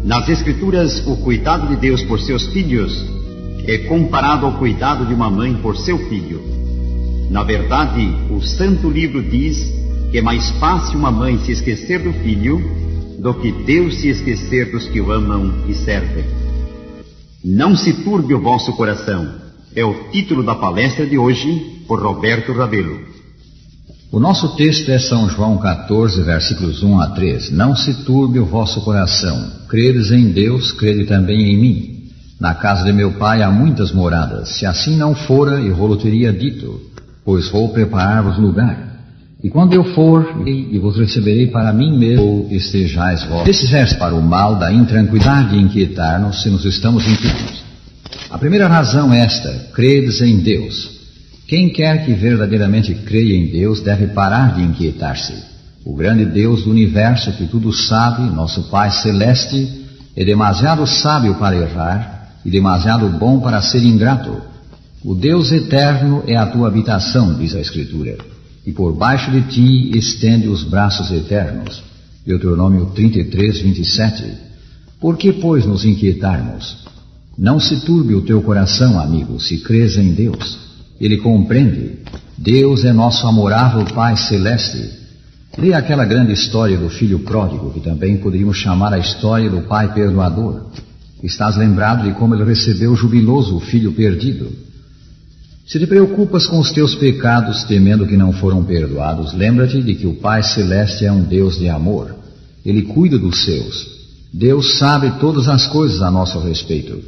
Nas Escrituras, o cuidado de Deus por seus filhos é comparado ao cuidado de uma mãe por seu filho. Na verdade, o Santo Livro diz que é mais fácil uma mãe se esquecer do filho do que Deus se esquecer dos que o amam e servem. Não se turbe o vosso coração, é o título da palestra de hoje, por Roberto Rabelo. O nosso texto é São João 14, versículos 1 a 3. Não se turbe o vosso coração. Credes em Deus, crede também em mim. Na casa de meu pai há muitas moradas. Se assim não fora, eu vou-lo teria dito, pois vou preparar-vos lugar. E quando eu for, e vos receberei para mim mesmo, estejais vós. Esse verso para o mal da intranquilidade e inquietar-nos se nos estamos inquietos. A primeira razão é esta: credes em Deus. Quem quer que verdadeiramente creia em Deus deve parar de inquietar-se. O grande Deus do universo que tudo sabe, nosso Pai Celeste, é demasiado sábio para errar e demasiado bom para ser ingrato. O Deus eterno é a tua habitação, diz a Escritura, e por baixo de ti estende os braços eternos. Deuteronômio 33, 27. Por que, pois, nos inquietarmos? Não se turbe o teu coração, amigo, se crês em Deus. Ele compreende. Deus é nosso amorável Pai Celeste. Leia aquela grande história do filho pródigo, que também poderíamos chamar a história do pai perdoador. Estás lembrado de como ele recebeu jubiloso o filho perdido? Se te preocupas com os teus pecados, temendo que não foram perdoados, lembra-te de que o Pai Celeste é um Deus de amor. Ele cuida dos seus. Deus sabe todas as coisas a nosso respeito.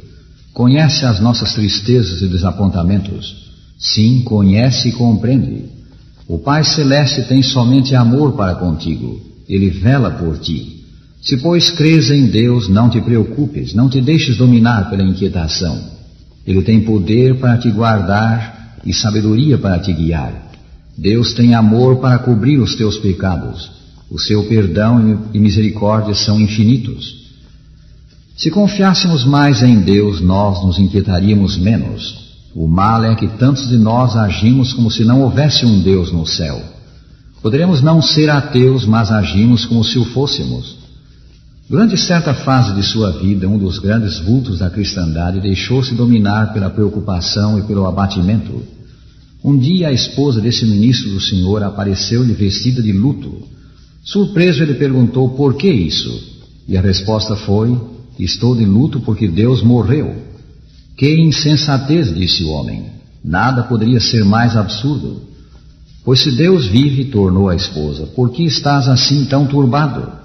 Conhece as nossas tristezas e desapontamentos. Sim, conhece e compreende. O Pai Celeste tem somente amor para contigo. Ele vela por ti. Se, pois, crês em Deus, não te preocupes, não te deixes dominar pela inquietação. Ele tem poder para te guardar e sabedoria para te guiar. Deus tem amor para cobrir os teus pecados. O seu perdão e misericórdia são infinitos. Se confiássemos mais em Deus, nós nos inquietaríamos menos. O mal é que tantos de nós agimos como se não houvesse um Deus no céu. Poderemos não ser ateus, mas agimos como se o fôssemos. Durante certa fase de sua vida, um dos grandes vultos da cristandade deixou-se dominar pela preocupação e pelo abatimento. Um dia a esposa desse ministro do Senhor apareceu-lhe vestida de luto. Surpreso, ele perguntou por que isso? E a resposta foi: estou de luto porque Deus morreu. Que insensatez, disse o homem. Nada poderia ser mais absurdo. Pois se Deus vive, tornou a esposa, por que estás assim tão turbado?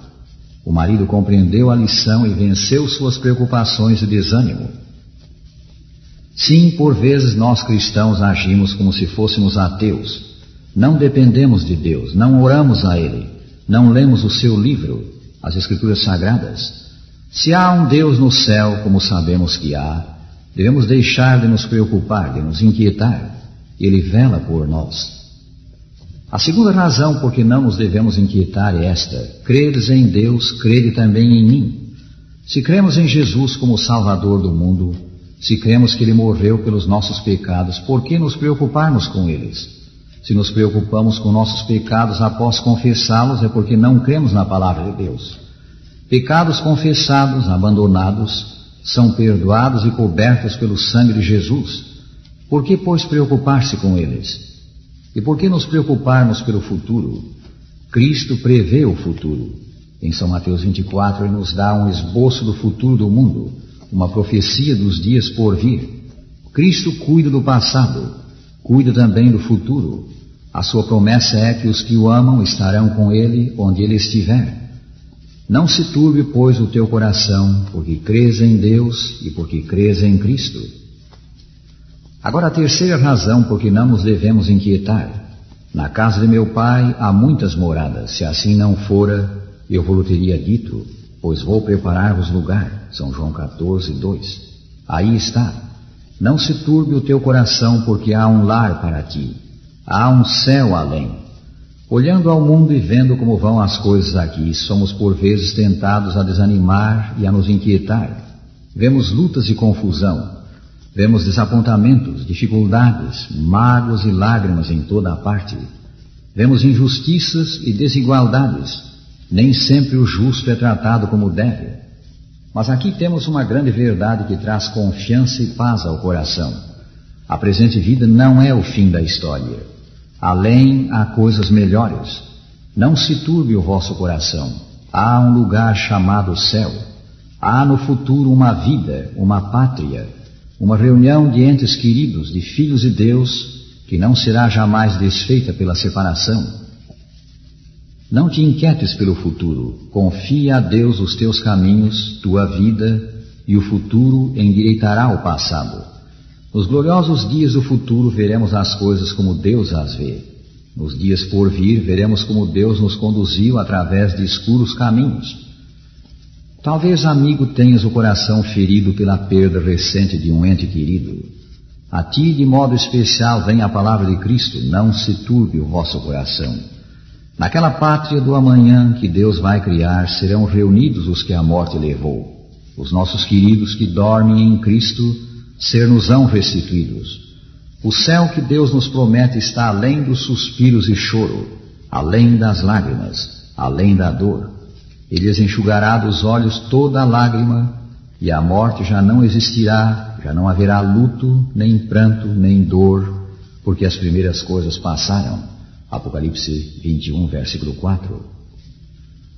O marido compreendeu a lição e venceu suas preocupações e desânimo. Sim, por vezes nós cristãos agimos como se fôssemos ateus. Não dependemos de Deus, não oramos a Ele, não lemos o seu livro, as Escrituras Sagradas. Se há um Deus no céu, como sabemos que há, devemos deixar de nos preocupar, de nos inquietar. Ele vela por nós. A segunda razão por que não nos devemos inquietar é esta: credes em Deus, crede também em mim. Se cremos em Jesus como Salvador do mundo, se cremos que Ele morreu pelos nossos pecados, por que nos preocuparmos com eles? Se nos preocupamos com nossos pecados após confessá-los, é porque não cremos na palavra de Deus. Pecados confessados, abandonados, são perdoados e cobertos pelo sangue de Jesus. Por que, pois, preocupar-se com eles? E por que nos preocuparmos pelo futuro? Cristo prevê o futuro. Em São Mateus 24, ele nos dá um esboço do futuro do mundo, uma profecia dos dias por vir. Cristo cuida do passado, cuida também do futuro. A sua promessa é que os que o amam estarão com ele onde ele estiver. Não se turbe, pois, o teu coração, porque crês em Deus e porque crês em Cristo. Agora a terceira razão por que não nos devemos inquietar. Na casa de meu pai há muitas moradas. Se assim não fora, eu vou-lo teria dito, pois vou preparar-vos lugar. São João 14, 2. Aí está. Não se turbe o teu coração, porque há um lar para ti. Há um céu além. Olhando ao mundo e vendo como vão as coisas aqui, somos por vezes tentados a desanimar e a nos inquietar. Vemos lutas e confusão. Vemos desapontamentos, dificuldades, mágoas e lágrimas em toda a parte. Vemos injustiças e desigualdades. Nem sempre o justo é tratado como deve. Mas aqui temos uma grande verdade que traz confiança e paz ao coração. A presente vida não é o fim da história. Além há coisas melhores. Não se turbe o vosso coração. Há um lugar chamado céu. Há no futuro uma vida, uma pátria, uma reunião de entes queridos, de filhos de Deus, que não será jamais desfeita pela separação. Não te inquietes pelo futuro, confia a Deus os teus caminhos, tua vida, e o futuro endireitará o passado. Nos gloriosos dias do futuro veremos as coisas como Deus as vê. Nos dias por vir veremos como Deus nos conduziu através de escuros caminhos. Talvez, amigo, tenhas o coração ferido pela perda recente de um ente querido. A ti, de modo especial, vem a palavra de Cristo, não se turbe o vosso coração. Naquela pátria do amanhã que Deus vai criar, serão reunidos os que a morte levou. Os nossos queridos que dormem em Cristo ser-nos-ão restituídos. O céu que Deus nos promete está além dos suspiros e choro, além das lágrimas, além da dor. Ele lhes enxugará dos olhos toda a lágrima, e a morte já não existirá, já não haverá luto, nem pranto, nem dor, porque as primeiras coisas passaram. Apocalipse 21, versículo 4.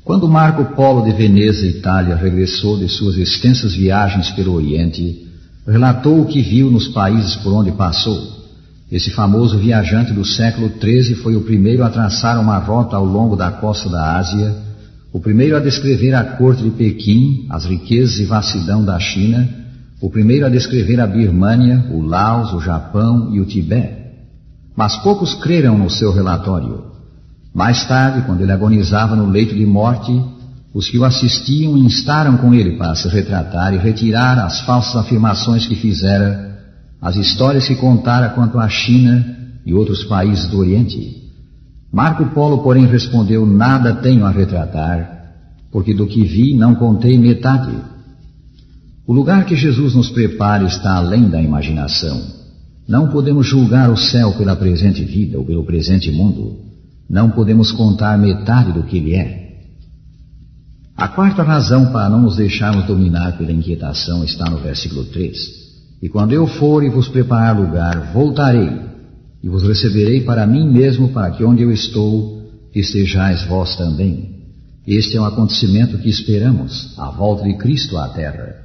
Quando Marco Polo de Veneza, Itália, regressou de suas extensas viagens pelo Oriente, relatou o que viu nos países por onde passou. Esse famoso viajante do século XIII foi o primeiro a traçar uma rota ao longo da costa da Ásia, o primeiro a descrever a corte de Pequim, as riquezas e vastidão da China, o primeiro a descrever a Birmânia, o Laos, o Japão e o Tibete. Mas poucos creram no seu relatório. Mais tarde, quando ele agonizava no leito de morte, os que o assistiam instaram com ele para se retratar e retirar as falsas afirmações que fizera, as histórias que contara quanto à China e outros países do Oriente. Marco Polo, porém, respondeu: nada tenho a retratar, porque do que vi não contei metade. O lugar que Jesus nos prepara está além da imaginação. Não podemos julgar o céu pela presente vida ou pelo presente mundo. Não podemos contar metade do que ele é. A quarta razão para não nos deixarmos dominar pela inquietação está no versículo 3. E quando eu for e vos preparar lugar, voltarei, e vos receberei para mim mesmo, para que onde eu estou, estejais vós também. Este é um acontecimento que esperamos, a volta de Cristo à terra.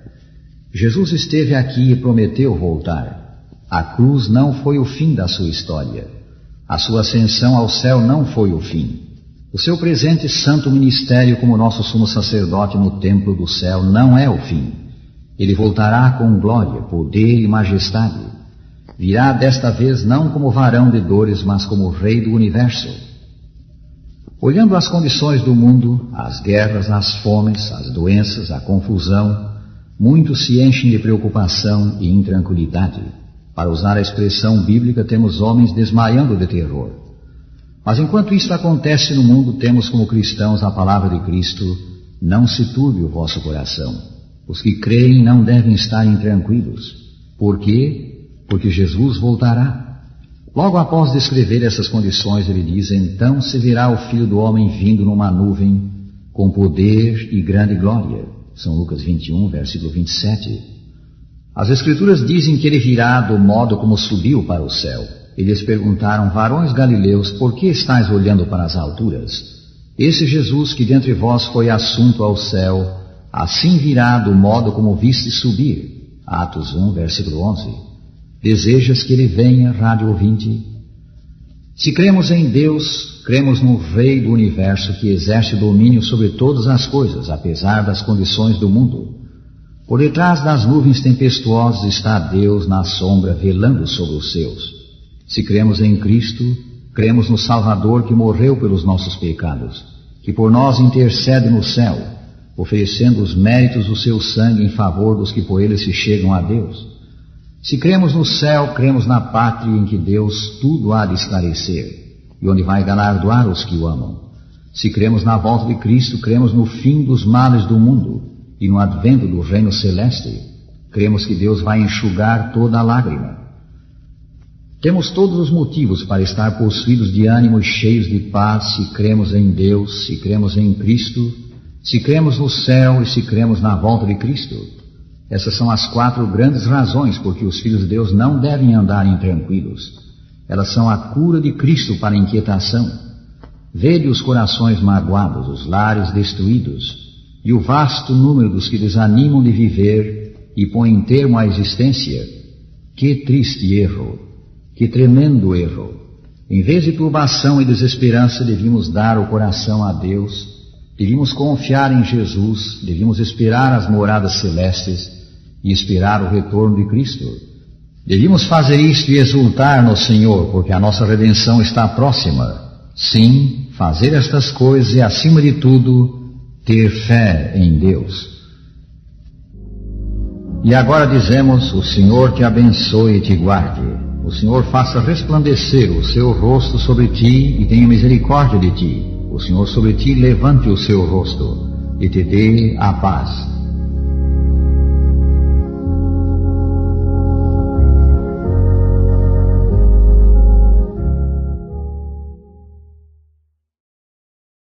Jesus esteve aqui e prometeu voltar. A cruz não foi o fim da sua história. A sua ascensão ao céu não foi o fim. O seu presente santo ministério como nosso sumo sacerdote no templo do céu não é o fim. Ele voltará com glória, poder e majestade. Virá desta vez não como varão de dores, mas como Rei do universo. Olhando as condições do mundo, as guerras, as fomes, as doenças, a confusão, muitos se enchem de preocupação e intranquilidade. Para usar a expressão bíblica, temos homens desmaiando de terror. Mas enquanto isto acontece no mundo, temos como cristãos a palavra de Cristo: não se turbe o vosso coração. Os que creem não devem estar intranquilos. Por quê? Porque Jesus voltará. Logo após descrever essas condições, ele diz: então se verá o Filho do Homem vindo numa nuvem, com poder e grande glória. São Lucas 21, versículo 27. As Escrituras dizem que ele virá do modo como subiu para o céu. Eles perguntaram: varões galileus, por que estáis olhando para as alturas? Esse Jesus que dentre vós foi assunto ao céu, assim virá do modo como viste subir. Atos 1, versículo 11. Desejas que ele venha, rádio ouvinte? Se cremos em Deus, cremos no Rei do universo que exerce domínio sobre todas as coisas, apesar das condições do mundo. Por detrás das nuvens tempestuosas está Deus na sombra, velando sobre os seus. Se cremos em Cristo, cremos no Salvador que morreu pelos nossos pecados, que por nós intercede no céu, oferecendo os méritos do seu sangue em favor dos que por ele se chegam a Deus. Se cremos no céu, cremos na pátria em que Deus tudo há de esclarecer, e onde vai galardoar os que o amam. Se cremos na volta de Cristo, cremos no fim dos males do mundo, e no advento do reino celeste. Cremos que Deus vai enxugar toda a lágrima. Temos todos os motivos para estar possuídos de ânimo e cheios de paz se cremos em Deus, se cremos em Cristo se cremos no céu e se cremos na volta de Cristo. Essas são as 4 grandes razões por que os filhos de Deus não devem andar intranquilos. Elas são a cura de Cristo para a inquietação. Vede os corações magoados, os lares destruídos, e o vasto número dos que desanimam de viver e põem termo à existência. Que triste erro! Que tremendo erro! Em vez de turbação e desesperança, devíamos dar o coração a Deus, devíamos confiar em Jesus, devíamos esperar as moradas celestes e esperar o retorno de Cristo. Devíamos fazer isto e exultar no Senhor, porque a nossa redenção está próxima. Sim, fazer estas coisas e, acima de tudo, ter fé em Deus. E agora dizemos: o Senhor te abençoe e te guarde. O Senhor faça resplandecer o seu rosto sobre ti e tenha misericórdia de ti. O Senhor sobre ti levante o seu rosto e te dê a paz.